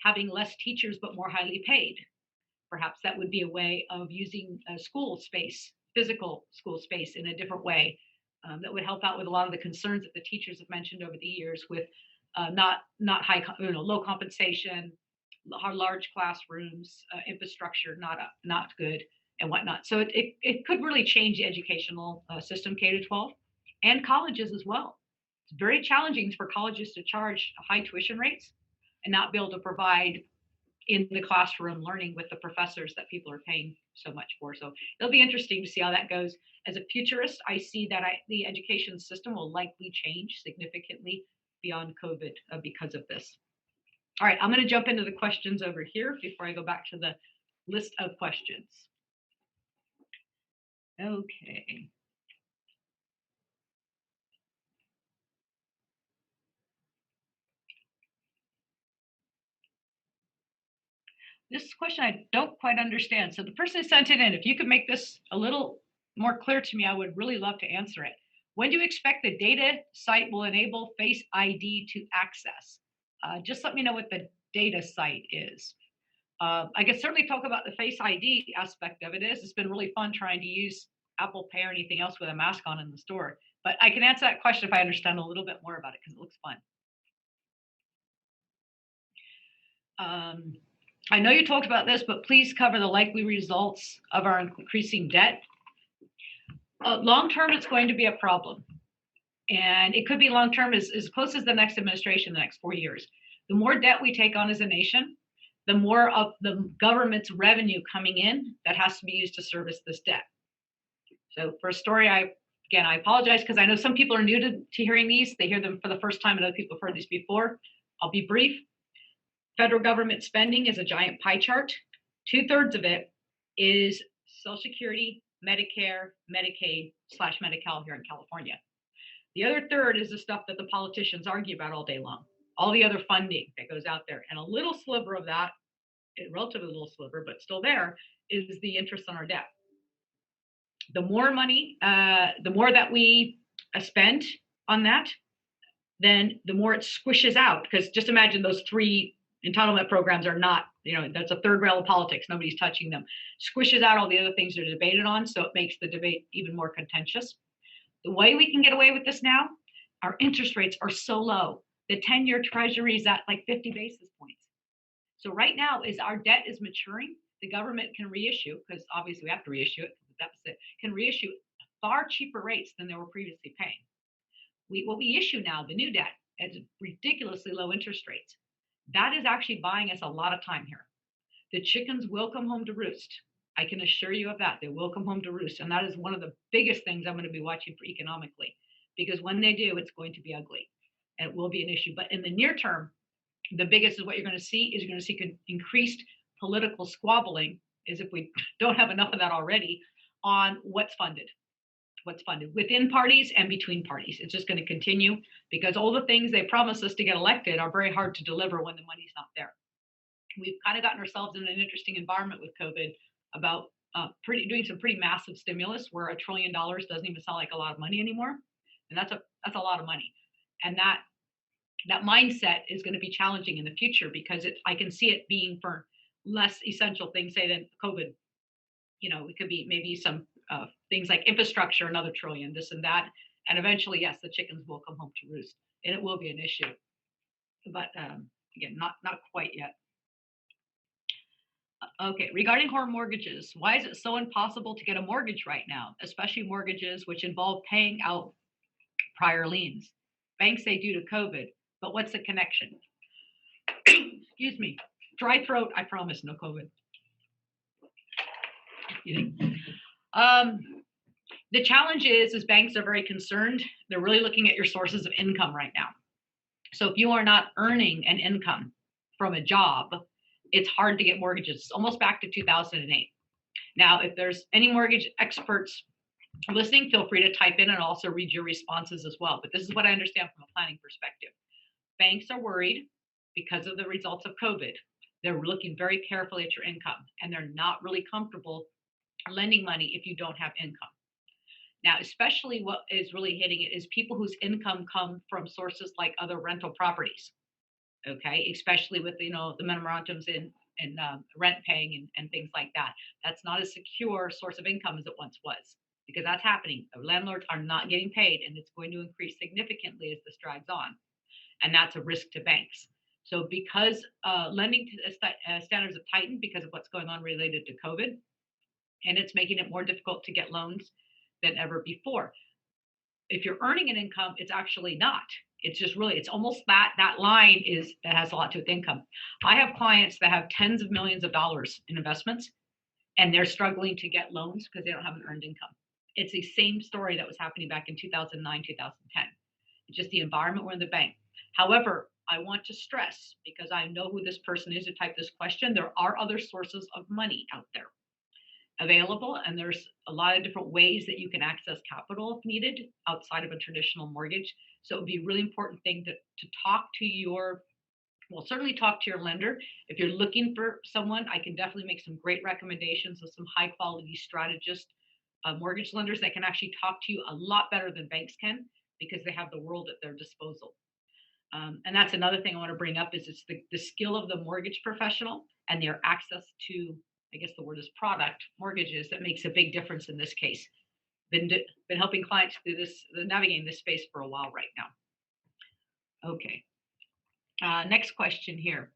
having less teachers but more highly paid. perhaps that would be a way of using school space, physical school space in a different way that would help out with a lot of the concerns that the teachers have mentioned over the years with not high, low compensation, large classrooms, infrastructure not good, and whatnot. So it could really change the educational system, K to 12, and colleges as well. It's very challenging for colleges to charge high tuition rates and not be able to provide in the classroom learning with the professors that people are paying so much for. So it'll be interesting to see how that goes. As a futurist, I see that the education system will likely change significantly beyond COVID because of this. All right, I'm going to jump into the questions over here before I go back to the list of questions. Okay. This question I don't quite understand. So the person who sent it in, if you could make this a little more clear to me, I would really love to answer it. When do you expect the data site will enable Face ID to access? Just let me know what the data site is. I could certainly talk about the Face ID aspect of it. It's been really fun trying to use Apple Pay or anything else with a mask on in the store. But I can answer that question if I understand a little bit more about it because it looks fun. I know you talked about this, but please cover the likely results of our increasing debt. Long term, it's going to be a problem. And it could be long term as close as the next administration, the next 4 years. The more debt we take on as a nation, the more of the government's revenue coming in that has to be used to service this debt. So for a story, I apologize because I know some people are new to hearing these. They hear them for the first time and other people have heard these before. I'll be brief. Federal government spending is a giant pie chart. 2/3 of it is Social Security, Medicare, Medicaid / Medi-Cal here in California. The other third is the stuff that the politicians argue about all day long, all the other funding that goes out there. And a little sliver of that, a relatively little sliver, but still there, is the interest on our debt. The more money, the more that we spend on that, then the more it squishes out. Because just imagine those 3 entitlement programs are not, that's a third rail of politics. Nobody's touching them. Squishes out all the other things they're debated on. So it makes the debate even more contentious. The way we can get away with this now, our interest rates are so low. The 10-year treasury is at like 50 basis points. So right now, as our debt is maturing, the government can reissue, because obviously we have to reissue it, the deficit, can reissue far cheaper rates than they were previously paying. What we issue now, the new debt, at ridiculously low interest rates, that is actually buying us a lot of time here. The chickens will come home to roost. I can assure you of that. They will come home to roost. And that is one of the biggest things I'm going to be watching for economically, because when they do, it's going to be ugly and it will be an issue. But in the near term, the biggest is what you're going to see is you're going to see increased political squabbling, as if we don't have enough of that already, on what's funded within parties and between parties. It's just going to continue because all the things they promise us to get elected are very hard to deliver when the money's not there. We've kind of gotten ourselves in an interesting environment with COVID about doing some pretty massive stimulus where $1 trillion doesn't even sound like a lot of money anymore. And that's a lot of money. And that mindset is going to be challenging in the future because I can see it being for less essential things, say, than COVID. It could be maybe some things like infrastructure, another $1 trillion, this and that. And eventually, yes, the chickens will come home to roost and it will be an issue. But again, not quite yet. Okay, regarding home mortgages, why is it so impossible to get a mortgage right now, especially mortgages which involve paying out prior liens? Banks say due to COVID, but what's the connection? Excuse me, dry throat, I promise, no COVID. The challenge is banks are very concerned. They're really looking at your sources of income right now. So if you are not earning an income from a job, it's hard to get mortgages. It's almost back to 2008. Now, if there's any mortgage experts listening, feel free to type in and also read your responses as well. But this is what I understand from a planning perspective. Banks are worried because of the results of COVID. They're looking very carefully at your income, and they're not really comfortable lending money if you don't have income. Now, especially what is really hitting it is people whose income come from sources like other rental properties. Okay, especially with the memorandums in rent paying and things like that. That's not a secure source of income as it once was, because that's happening. The landlords are not getting paid, and it's going to increase significantly as this drags on. And that's a risk to banks. So because lending standards have tightened because of what's going on related to COVID, and it's making it more difficult to get loans than ever before. If you're earning an income, it's actually not. It's just really, it's almost that line is that has a lot to do with income. I have clients that have tens of millions of dollars in investments, and they're struggling to get loans because they don't have an earned income. It's the same story that was happening back in 2009, 2010. It's just the environment we're in the bank. However, I want to stress, because I know who this person is who typed this question, there are other sources of money out there available, and there's a lot of different ways that you can access capital if needed outside of a traditional mortgage. So it would be a really important thing to talk to your, well, certainly talk to your lender. If you're looking for someone, I can definitely make some great recommendations of some high quality strategist mortgage lenders that can actually talk to you a lot better than banks can, because they have the world at their disposal. And that's another thing I want to bring up is it's the skill of the mortgage professional and their access to, I guess the word is product, mortgages, that makes a big difference in this case. Been helping clients through this, navigating this space for a while right now. Okay. Next question here.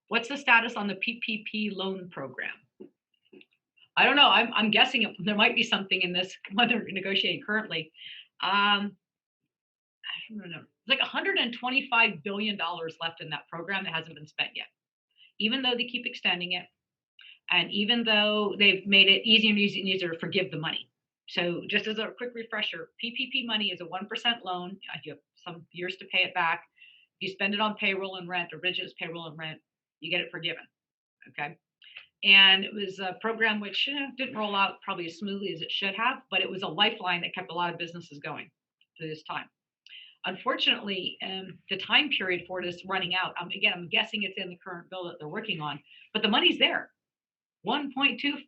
What's the status on the PPP loan program? I don't know. I'm guessing there might be something in this what they're negotiating currently. I don't know. It's like $125 billion left in that program that hasn't been spent yet, even though they keep extending it. And even though they've made it easier and easier to forgive the money. So just as a quick refresher, PPP money is a 1% loan. You have some years to pay it back. If you spend it on payroll and rent, or Bridget's payroll and rent, you get it forgiven. Okay. And it was a program which didn't roll out probably as smoothly as it should have, but it was a lifeline that kept a lot of businesses going through this time. Unfortunately, the time period for it is running out. Again, I'm guessing it's in the current bill that they're working on, but the money's there. $1.25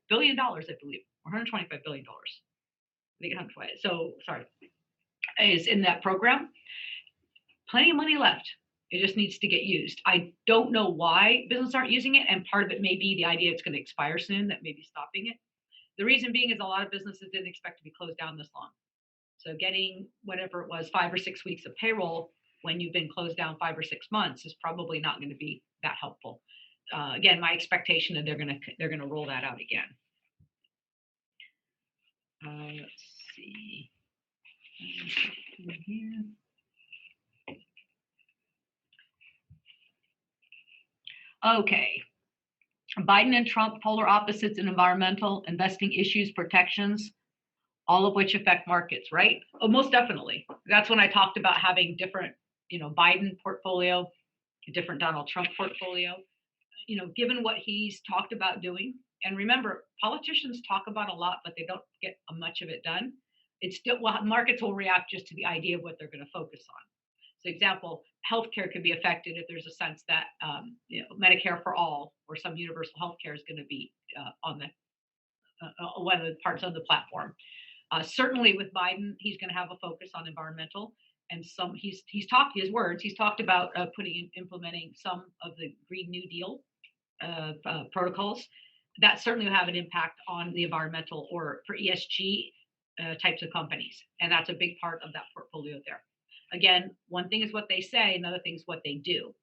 billion, I believe, or $125 billion. I think 125. So sorry, is in that program. Plenty of money left. It just needs to get used. I don't know why businesses aren't using it, and part of it may be the idea it's going to expire soon, that may be stopping it. The reason being is a lot of businesses didn't expect to be closed down this long. So getting whatever it was, 5 or 6 weeks of payroll when you've been closed down 5 or 6 months is probably not going to be that helpful. Again, my expectation that they're going to roll that out again. Let's see. Here. Okay. Biden and Trump, polar opposites in environmental investing issues, protections, all of which affect markets, right? Oh, most definitely. That's when I talked about having different, Biden portfolio, a different Donald Trump portfolio. Given what he's talked about doing, and remember, politicians talk about a lot, but they don't get much of it done. It's still, well, markets will react just to the idea of what they're going to focus on. So, example, healthcare could be affected if there's a sense that Medicare for all or some universal healthcare is going to be on the one of the parts of the platform. Certainly, with Biden, he's going to have a focus on environmental. And he's talked about implementing some of the Green New Deal protocols that certainly will have an impact on the environmental or for ESG types of companies. And that's a big part of that portfolio there. Again, one thing is what they say, another thing is what they do.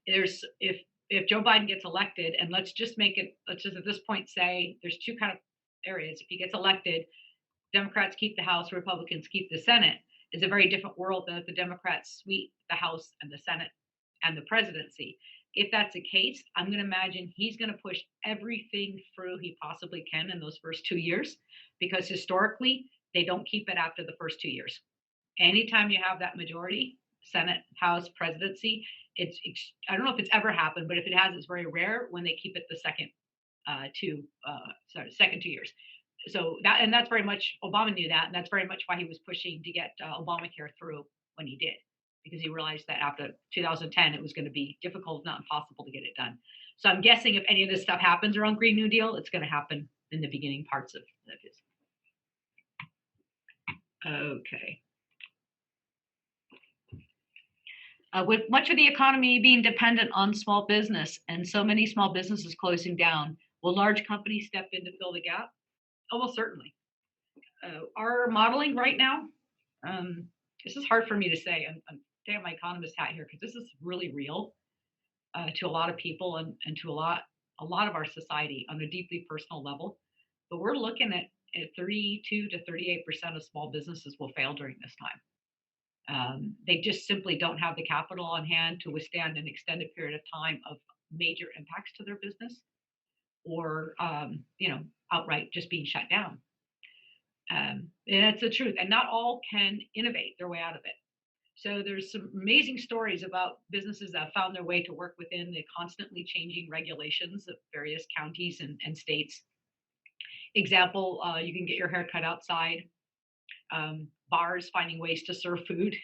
If Joe Biden gets elected, and let's just at this point say there's two kind of areas. If he gets elected, Democrats keep the House, Republicans keep the Senate. Is a very different world than if the Democrats sweep the House and the Senate and the presidency. If that's the case, I'm going to imagine he's going to push everything through he possibly can in those first 2 years, because historically, they don't keep it after the first 2 years. Anytime you have that majority, Senate, House, presidency, I don't know if it's ever happened, but if it has, it's very rare when they keep it the second 2 years. So that's very much, Obama knew that, and that's very much why he was pushing to get Obamacare through when he did, because he realized that after 2010 it was going to be difficult, not impossible to get it done. So I'm guessing if any of this stuff happens around Green New Deal, it's going to happen in the beginning parts of his. Okay. With much of the economy being dependent on small business and so many small businesses closing down, will large companies step in to fill the gap? Almost certainly. Our modeling right now, um, this is hard for me to say. I'm taking my economist hat here because this is really real to a lot of people and to a lot of our society on a deeply personal level. But we're looking at 32 to 38% of small businesses will fail during this time. They just simply don't have the capital on hand to withstand an extended period of time of major impacts to their business, or outright just being shut down. And that's the truth. And not all can innovate their way out of it. So there's some amazing stories about businesses that found their way to work within the constantly changing regulations of various counties and states. Example, you can get your hair cut outside. Bars finding ways to serve food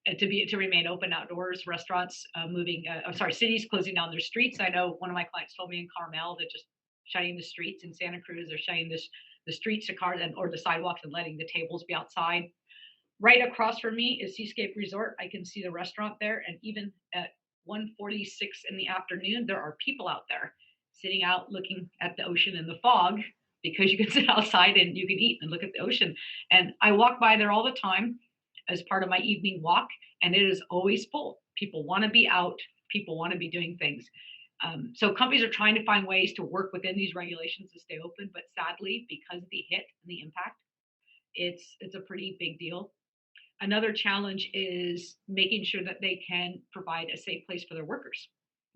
to remain open outdoors. Restaurants cities closing down their streets. I know one of my clients told me in Carmel that just shutting the streets. In Santa Cruz, they're shutting the streets to cars or the sidewalks and letting the tables be outside. Right across from me is Seascape Resort. I can see the restaurant there, and even at 1:46 in the afternoon, there are people out there sitting out looking at the ocean in the fog, because you can sit outside and you can eat and look at the ocean. And I walk by there all the time as part of my evening walk, and it is always full. People want to be out. People want to be doing things. So companies are trying to find ways to work within these regulations to stay open, but sadly, because of the hit and the impact, it's a pretty big deal. Another challenge is making sure that they can provide a safe place for their workers.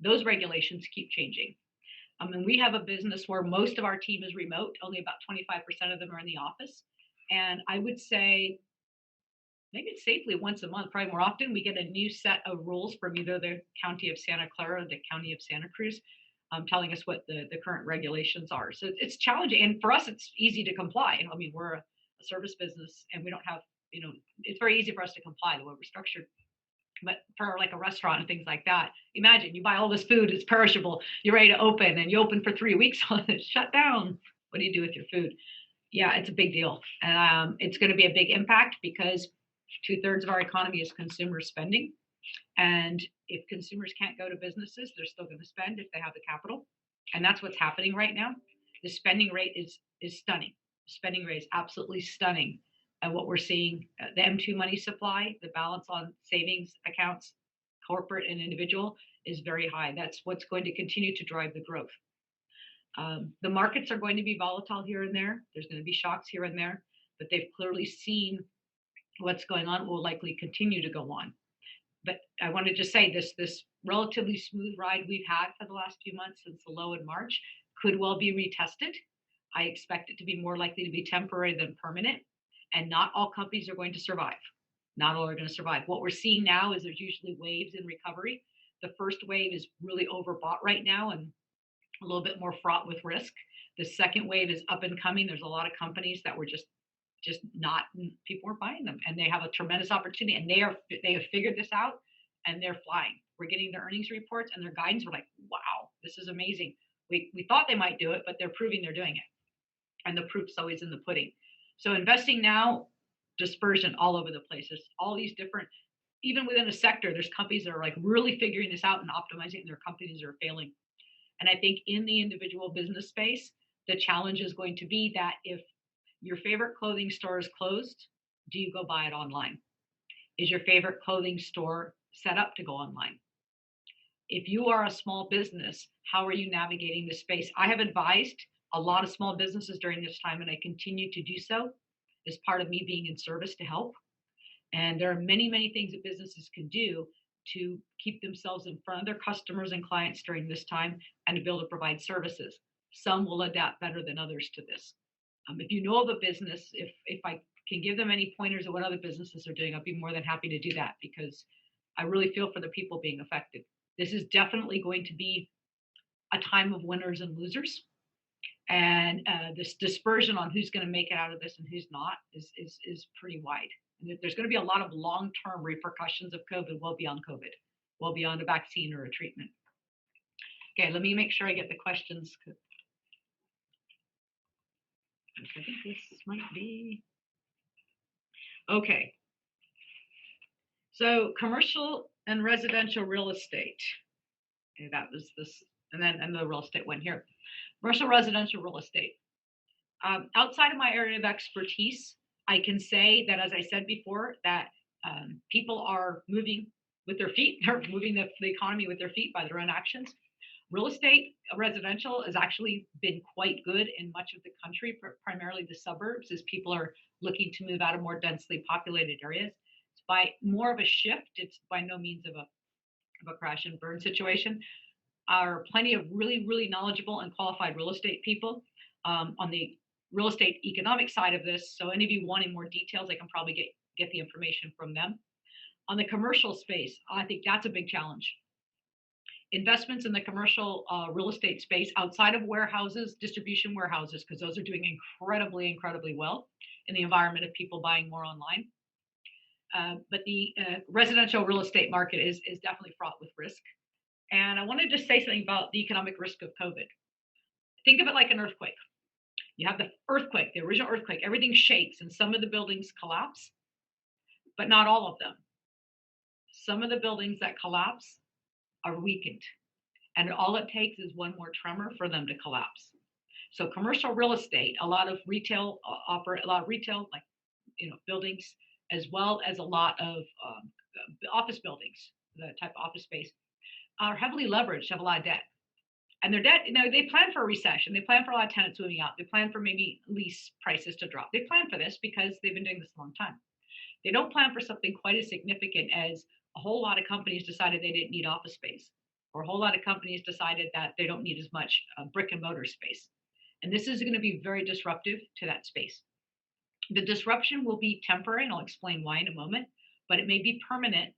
Those regulations keep changing. And we have a business where most of our team is remote. Only about 25% of them are in the office. And I would say maybe safely once a month, probably more often, we get a new set of rules from either the county of Santa Clara or the county of Santa Cruz, telling us what the current regulations are. So it's challenging. And for us, it's easy to comply. I mean, we're a service business and we don't have, it's very easy for us to comply the way we're structured. But for like a restaurant and things like that, imagine you buy all this food, it's perishable, you're ready to open, and you open for 3 weeks, it's shut down. What do you do with your food? Yeah, it's a big deal. And it's going to be a big impact because 2/3 of our economy is consumer spending. And if consumers can't go to businesses, they're still going to spend if they have the capital. And that's what's happening right now. The spending rate is stunning. The spending rate is absolutely stunning. And what we're seeing, the M2 money supply, the balance on savings accounts, corporate and individual, is very high. That's what's going to continue to drive the growth. The markets are going to be volatile here and there. There's going to be shocks here and there, but they've clearly seen what's going on will likely continue to go on. But I want to just say this relatively smooth ride we've had for the last few months since the low in March could well be retested. I expect it to be more likely to be temporary than permanent, and not all companies are going to survive. Not all are going to survive. What we're seeing now is there's usually waves in recovery. The first wave is really overbought right now and a little bit more fraught with risk. The second wave is up and coming. There's a lot of companies that were just not, people were buying them, and they have a tremendous opportunity, and they have figured this out, and they're flying. We're getting their earnings reports and their guidance. We're like, wow, this is amazing. We thought they might do it, but they're proving they're doing it, and the proof's always in the pudding. So investing now, dispersion all over the place. There's all these different, even within a sector, there's companies that are like really figuring this out and optimizing, and their companies are failing. And I think in the individual business space, the challenge is going to be that if your favorite clothing store is closed, do you go buy it online? Is your favorite clothing store set up to go online? If you are a small business, how are you navigating the space? I have advised a lot of small businesses during this time, and I continue to do so as part of me being in service to help. And there are many, many things that businesses can do to keep themselves in front of their customers and clients during this time and to be able to provide services. Some will adapt better than others to this. If you know of a business, if I can give them any pointers of what other businesses are doing, I'd be more than happy to do that, because I really feel for the people being affected. This is definitely going to be a time of winners and losers. And this dispersion on who's going to make it out of this and who's not is pretty wide. And there's going to be a lot of long-term repercussions of COVID, well beyond a vaccine or a treatment. Okay, let me make sure I get the questions. I think this might be okay. So commercial and residential real estate. And that was this, and the real estate one here. Commercial residential real estate. Outside of my area of expertise, I can say that, as I said before, that people are moving with their feet, they're moving the economy with their feet by their own actions. Real estate, residential, has actually been quite good in much of the country, primarily the suburbs, as people are looking to move out of more densely populated areas. It's by more of a shift. It's by no means of a crash and burn situation. Are plenty of really knowledgeable and qualified real estate people on the real estate economic side of this. So any of you wanting more details, I can probably get the information from them. On the commercial space, I think that's a big challenge. Investments in the commercial real estate space outside of warehouses, distribution warehouses, because those are doing incredibly well in the environment of people buying more online. But the residential real estate market is definitely fraught with risk. And I wanted to say something about the economic risk of COVID. Think of it like an earthquake. You have the earthquake, the original earthquake, everything shakes and some of the buildings collapse, but not all of them. Some of the buildings that collapse are weakened, and all it takes is one more tremor for them to collapse. So commercial real estate, a lot of retail like buildings, as well as a lot of office buildings, the type of office space, are heavily leveraged, have a lot of debt. And their debt, they plan for a recession. They plan for a lot of tenants moving out. They plan for maybe lease prices to drop. They plan for this because they've been doing this a long time. They don't plan for something quite as significant as a whole lot of companies decided they didn't need office space, or a whole lot of companies decided that they don't need as much brick and mortar space. And this is going to be very disruptive to that space. The disruption will be temporary, and I'll explain why in a moment, but it may be permanent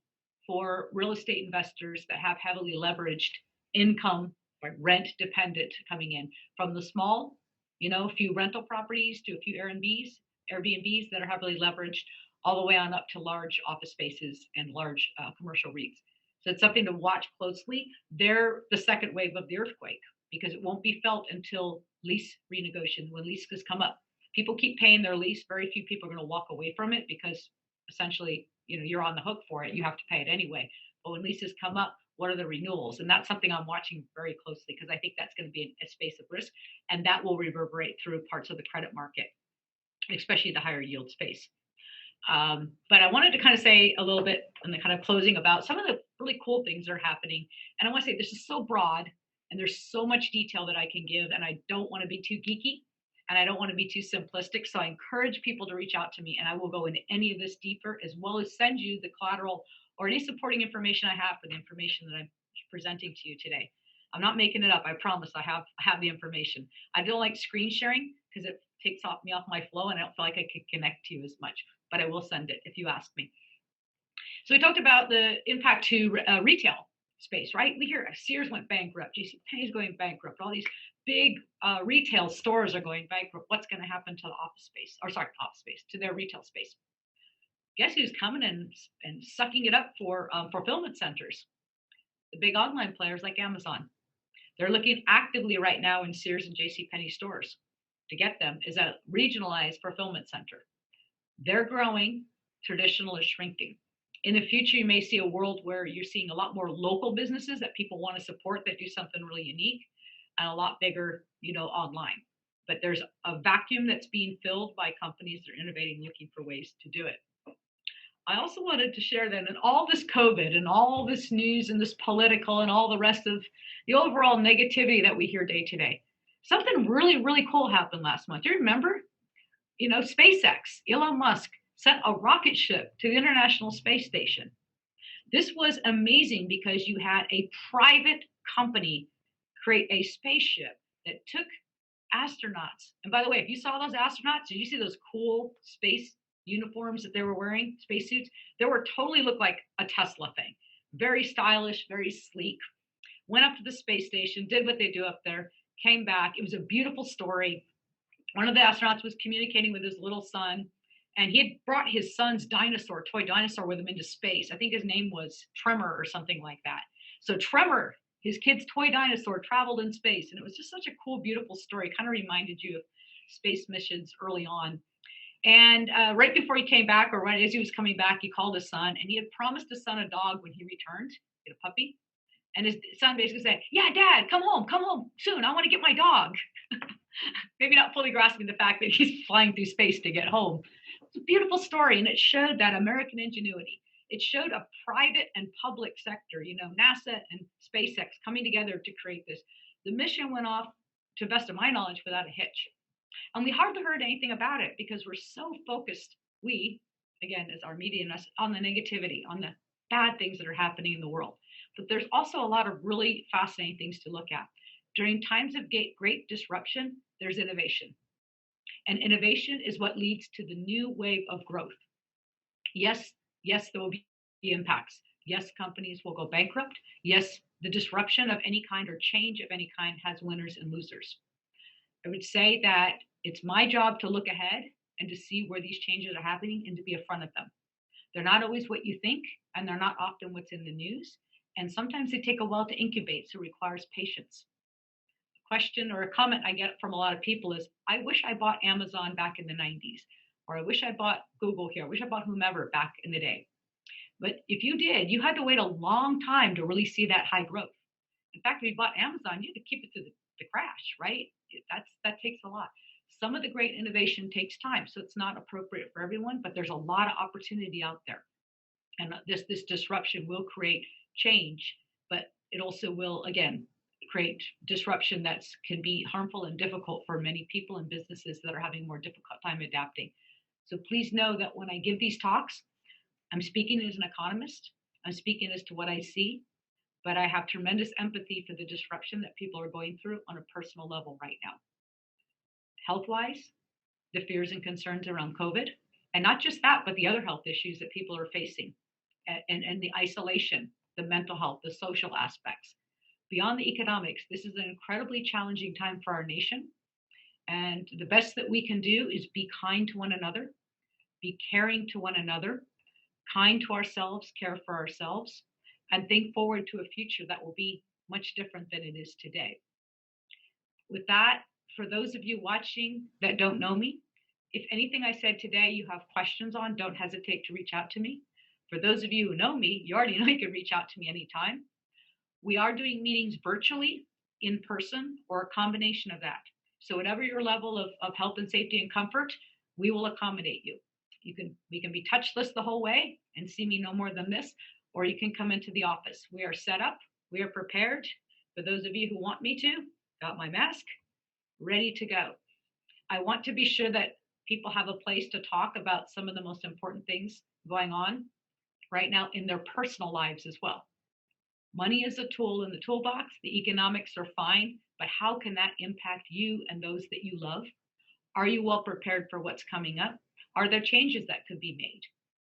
for real estate investors that have heavily leveraged income, like rent dependent, coming in from the small, a few rental properties to a few Airbnbs that are heavily leveraged, all the way on up to large office spaces and large commercial REITs. So it's something to watch closely. They're the second wave of the earthquake because it won't be felt until lease renegotiation, when leases come up. People keep paying their lease. Very few people are going to walk away from it because essentially, you're on the hook for it. You have to pay it anyway. But when leases come up, what are the renewals? And that's something I'm watching very closely because I think that's going to be a space of risk, and that will reverberate through parts of the credit market, especially the higher yield space. But I wanted to kind of say a little bit in the kind of closing about some of the really cool things that are happening. And I want to say this is so broad and there's so much detail that I can give, and I don't want to be too geeky and I don't want to be too simplistic. So I encourage people to reach out to me, and I will go into any of this deeper, as well as send you the collateral or any supporting information I have for the information that I'm presenting to you today. I'm not making it up. I promise I have the information. I don't like screen sharing because it takes me off my flow and I don't feel like I could connect to you as much, but I will send it if you ask me. So we talked about the impact to retail space, right? We hear Sears went bankrupt, JCPenney's going bankrupt, all these big retail stores are going bankrupt. What's going to happen to the to their retail space? Guess who's coming and sucking it up for fulfillment centers? The big online players like Amazon. They're looking actively right now in Sears and JCPenney stores to get them as a regionalized fulfillment center. They're growing, traditional is shrinking. In the future, you may see a world where you're seeing a lot more local businesses that people want to support that do something really unique, and a lot bigger, online. But there's a vacuum that's being filled by companies that are innovating, looking for ways to do it. I also wanted to share that in all this COVID and all this news and this political and all the rest of the overall negativity that we hear day to day, something really cool happened last month. Do you remember? SpaceX, Elon Musk sent a rocket ship to the International Space Station. This was amazing because you had a private company create a spaceship that took astronauts. And by the way, if you saw those astronauts, did you see those cool space uniforms that they were wearing, spacesuits? They were totally looked like a Tesla thing. Very stylish, very sleek. Went up to the space station, did what they do up there, came back. It was a beautiful story. One of the astronauts was communicating with his little son, and he had brought his son's toy dinosaur with him into space. I think his name was Tremor or something like that. So Tremor, his kid's toy dinosaur, traveled in space, and it was just such a cool, beautiful story. It kind of reminded you of space missions early on. And right before he came back, or right as he was coming back, he called his son, and he had promised his son a dog when he returned, get a puppy. And his son basically said, "Yeah, Dad, come home soon. I want to get my dog." Maybe not fully grasping the fact that he's flying through space to get home. It's a beautiful story, and it showed that American ingenuity. It showed a private and public sector, NASA and SpaceX coming together to create this. The mission went off, to the best of my knowledge, without a hitch. And we hardly heard anything about it because we're so focused, we, again, as our media and us, on the negativity, on the bad things that are happening in the world. But there's also a lot of really fascinating things to look at. During times of great disruption, there's innovation. And innovation is what leads to the new wave of growth. Yes, there will be impacts. Yes, companies will go bankrupt. Yes, the disruption of any kind or change of any kind has winners and losers. I would say that it's my job to look ahead and to see where these changes are happening and to be in front of them. They're not always what you think, and they're not often what's in the news. And sometimes they take a while to incubate, so it requires patience. A question or a comment I get from a lot of people is, I wish I bought Amazon back in the 90s, or I wish I bought Google here, I wish I bought whomever back in the day. But if you did, you had to wait a long time to really see that high growth. In fact, if you bought Amazon, you had to keep it to the crash, right? That takes a lot. Some of the great innovation takes time, so it's not appropriate for everyone, but there's a lot of opportunity out there. And this disruption will create change, but it also will, again, create disruption that can be harmful and difficult for many people and businesses that are having a more difficult time adapting. So please know that when I give these talks, I'm speaking as an economist. I'm speaking as to what I see, but I have tremendous empathy for the disruption that people are going through on a personal level right now. Health-wise, the fears and concerns around COVID, and not just that, but the other health issues that people are facing, and the isolation, the mental health, the social aspects. Beyond the economics, this is an incredibly challenging time for our nation. And the best that we can do is be kind to one another, be caring to one another, kind to ourselves, care for ourselves, and think forward to a future that will be much different than it is today. With that, for those of you watching that don't know me, if anything I said today you have questions on, don't hesitate to reach out to me. For those of you who know me, you already know you can reach out to me anytime. We are doing meetings virtually, in person, or a combination of that. So whatever your level of health and safety and comfort, we will accommodate you. We can be touchless the whole way and see me no more than this, or you can come into the office. We are set up, we are prepared. For those of you who want me to, got my mask, ready to go. I want to be sure that people have a place to talk about some of the most important things going on right now in their personal lives as well. Money is a tool in the toolbox. The economics are fine, but how can that impact you and those that you love? Are you well prepared for what's coming up? Are there changes that could be made?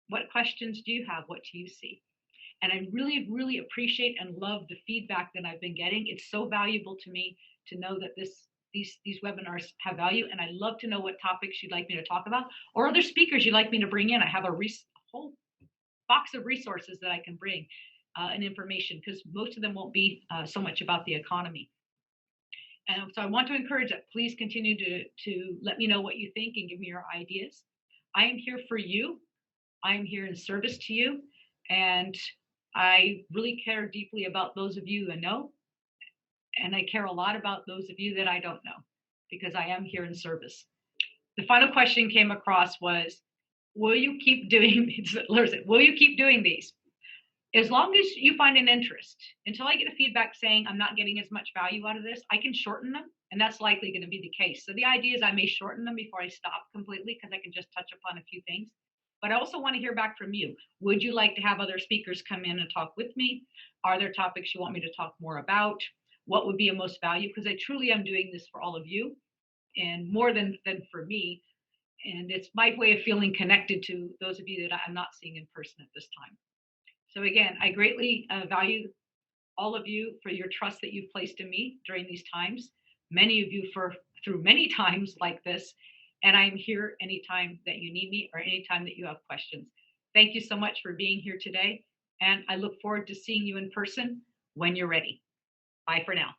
What questions do you have? What do you see? And I really, really appreciate and love the feedback that I've been getting. It's so valuable to me to know that these webinars have value. And I love to know what topics you'd like me to talk about, or other speakers you'd like me to bring in. I have a whole box of resources that I can bring and information, because most of them won't be so much about the economy. And so I want to encourage that. Please continue to let me know what you think and give me your ideas. I am here for you. I am here in service to you. And I really care deeply about those of you who know. And I care a lot about those of you that I don't know, because I am here in service. The final question came across was, will you keep doing these? As long as you find an interest. Until I get a feedback saying I'm not getting as much value out of this, I can shorten them, and that's likely going to be the case. So the idea is I may shorten them before I stop completely, because I can just touch upon a few things. But I also want to hear back from you. Would you like to have other speakers come in and talk with me? Are there topics you want me to talk more about? What would be of most value? Because I truly am doing this for all of you, and more than for me. And it's my way of feeling connected to those of you that I'm not seeing in person at this time. So again, I greatly value all of you for your trust that you've placed in me during these times. Many of you through many times like this, and I'm here anytime that you need me or anytime that you have questions. Thank you so much for being here today, and I look forward to seeing you in person when you're ready. Bye for now.